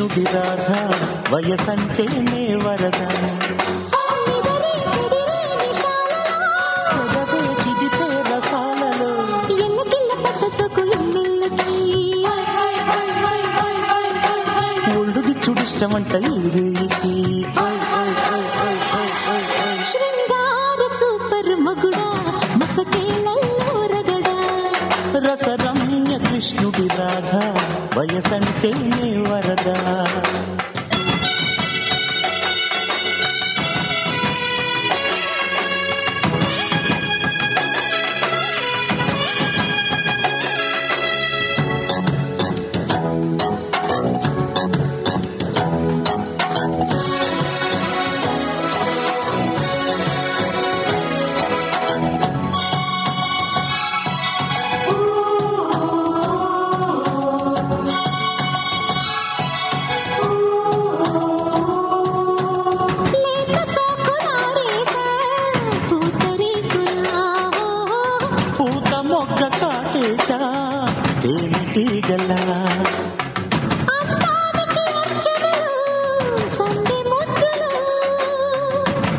కృష్ణుడి రాధ వయసంటేనే వరద పెదవే చిదిపే రసాలలో ఒళ్ళు గిచ్చుడిష్టమంట ఈ రేయికి శృంగార సూపర్ మగుడా మసకేలలో రగడా రసరమ్య కృష్ణుడి రాధ వయసంటేనే వరద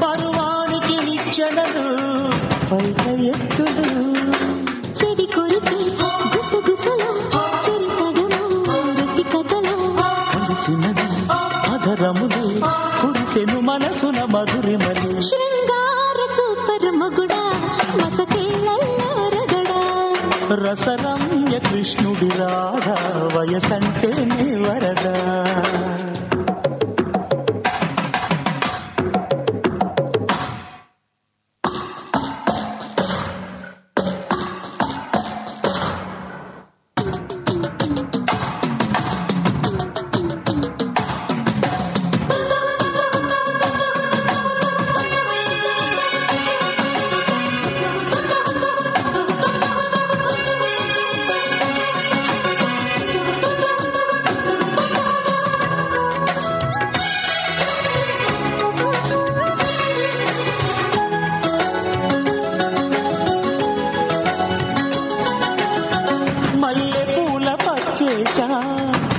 పరువానికి నిచ్చెనలు బయట ఎత్తులు చెడి కొరికి గుసగుసలు చెరి సగము రసికతలు కలిసినది అధరములు కురిసెను మనసున మధురిమలు శృంగార సూపర్ మగుడా మసకేలలో రగడా రసరమ్య కృష్ణుడి రాధ వయసంటేనే వరద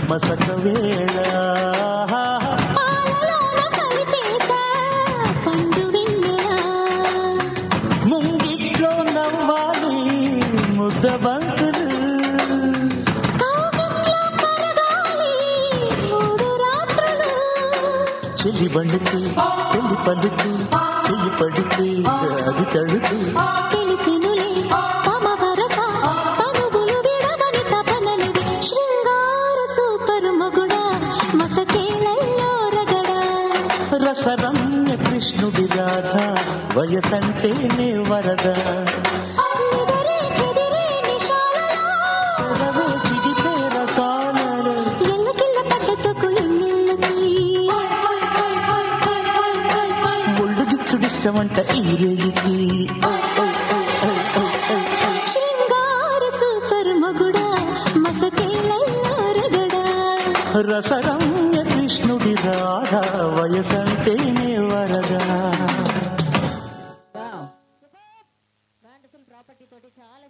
మసక వేళ ముంగిట్లో నవ్వాలి ముద్దబంతులు చెల్లి బండుకు పెళ్లి పలుకు చెయ్యి పడితే అది తడుకు రసరమ్య కృష్ణుడి రాధ వయసంటేనే వరద చిగిపే రసాలలో ఒళ్ళు గిచ్చుడిష్టమంట ఈ రేయికి శృంగార సూపర్ మగుడా మసకేలలో రగడా రసరమ్య కృష్ణుడి రాధ వయసంటేనే వరద ప్రాపర్టీ తోటి చాలా